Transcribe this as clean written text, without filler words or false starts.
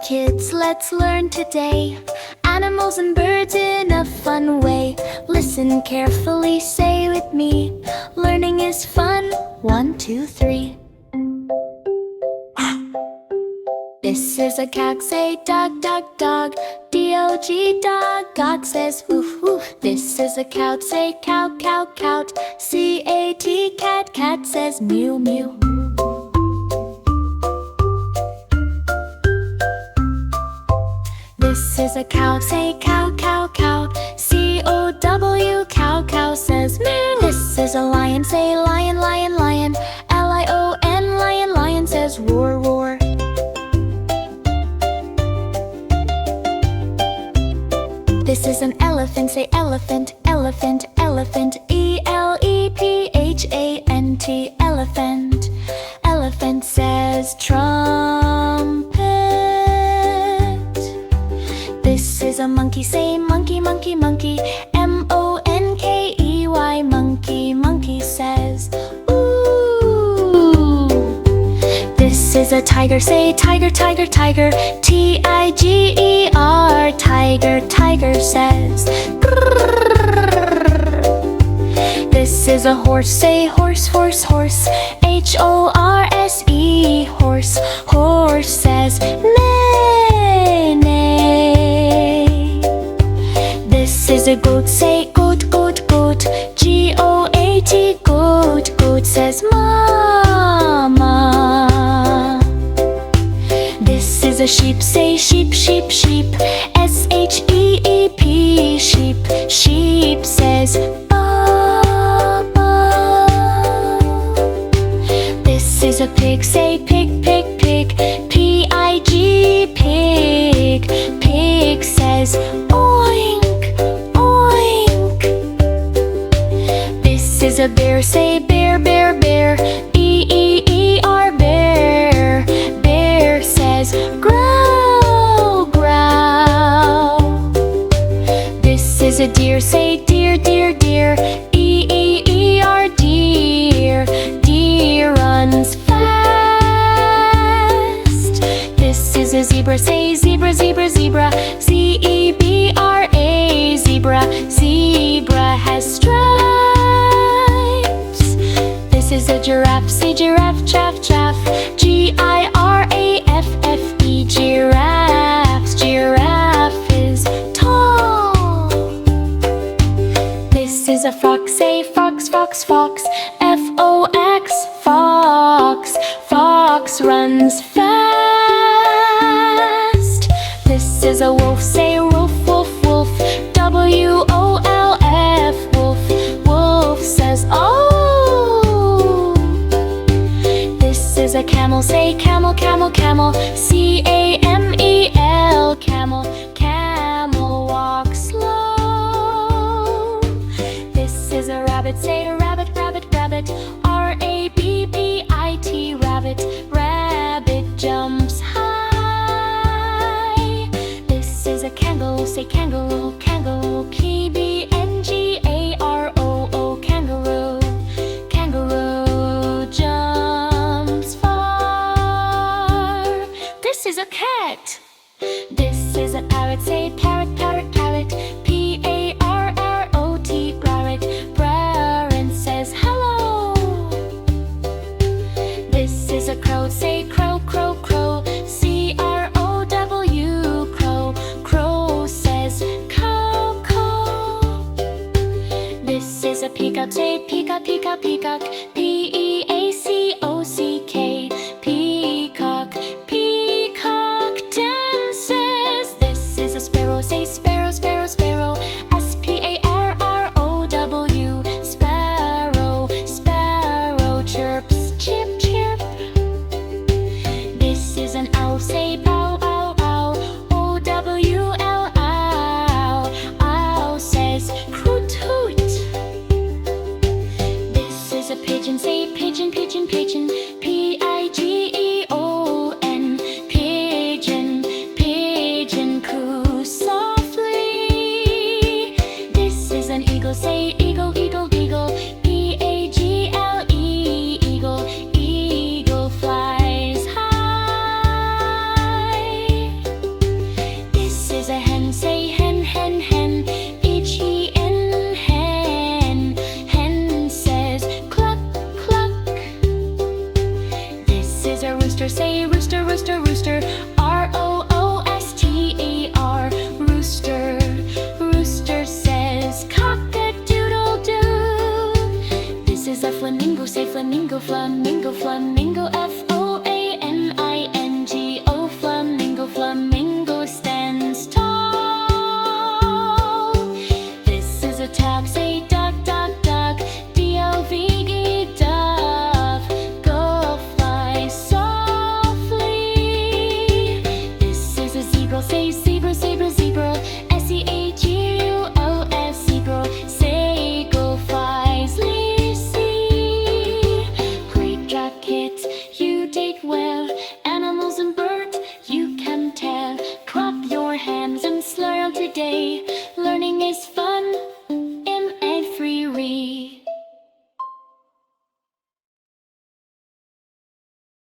Kids, let's learn today. Animals and birds in a fun way. Listen carefully, say with me. Learning is fun. 1, 2, 3. This is a cat, say dog, dog, dog. D-O-G, dog. God says woof, woof. This is a cow, say cow, cow, cow. C-A-T, cat, cat says mew, mew. This is a cow, say cow, cow, cow. C-O-W, cow, cow says mew. This is a lion, say lion, lion, lion. L-I-O-N, lion, lion says roar, roar. This is an elephant, say elephant, elephant, elephant. E-L-E-P-H-A-N-T, elephant. Elephant says trumpet. This is a monkey, say monkey, monkey, monkey. M-O-N-K-E-Y, monkey, monkey says ooh. This is a tiger, say tiger, tiger, tiger. T-I-G-E-R, tiger, tiger says grrr. This is a horse, say horse, horse, horse. H-O-R-S-E, horse, horse says neigh, neigh. This is a goat, say goat, goat, goat. G-O-A-T, goat, goat says mama. This is a sheep, say sheep, sheep, sheep. S-H-E-E-P, sheep, sheep says ba, ba. This is a pig, say pig, pig, pig. P-I-G, pig, pig says oink, oink. This is a bear, say bear, bear, bear. B-E-E-R, bear, bear says growl, growl. This is a deer, say deer, deer, deer. E-E-E-R, deer, deer runs fast. This is a zebra, say zebra, zebra, zebra. Z-E-B-R-A, zebra, zebra has stripes. This is a giraffe, say giraffe, chaff, chaff. G-I-R-A-F-F-E, giraffes, giraffe is tall. This is a fox, say fox, fox, fox. F-O-X, fox, fox runs fast. This is a wolf, say wolf, wolf, wolf. W-O-L-F, wolf, wolf says oh. This is a camel, say camel, camel, camel. C-A-M-E-L, camel, camel walks slow. This is a rabbit, say rabbit, rabbit, rabbit. R-A-B-B-I-T, rabbit, rabbit jumps high. This is a kangaroo, say kangaroo, kangaroo. K-B-N-G-A-R-O-O, kangaroo, kangaroo jumps far. This is a cat. This is a parrot, say parrot, parrot, parrot. P-A-R-R-O-T, parrot, parrot says hello. This is a crow, say crow, crow, crow. C-R-O-W, crow, crow says cow, cow. This is a peacock, say peacock, peacock, peacock. P-E-A-C-O-C-K, peacock, peacock dances. This is a sparrow, say sparrow, sparrow, sparrow. S-P-A-R-R-O-W, sparrow, sparrow chirps, chirp, chirp. This is an owl, say bow, bow, bow. O-W-L, owl, owl says hoot, hoot. This is a pigeon, say pigeon, pigeon, pigeon. P-I-G-E-O-N, pigeon, pigeon coo softly. This is an eagle, say eagle, eagle, eagle. E-A-G-L-E, eagle, eagle flies high. flamingo, say flamingo, flamingo, flamingo, F-O-A-M-I-N-G-O, flamingo, flamingo stands tall. This is a tag, say duck, duck, duck, D-O-V-E, dove, go fly softly. This is a zebra, say zebra, zebra, zebra, S-E-A-G-U-O-S, zebra, say go flies easy. Great job, kids, you did well. Animals and birds, you can tell. Clap your hands and smile today.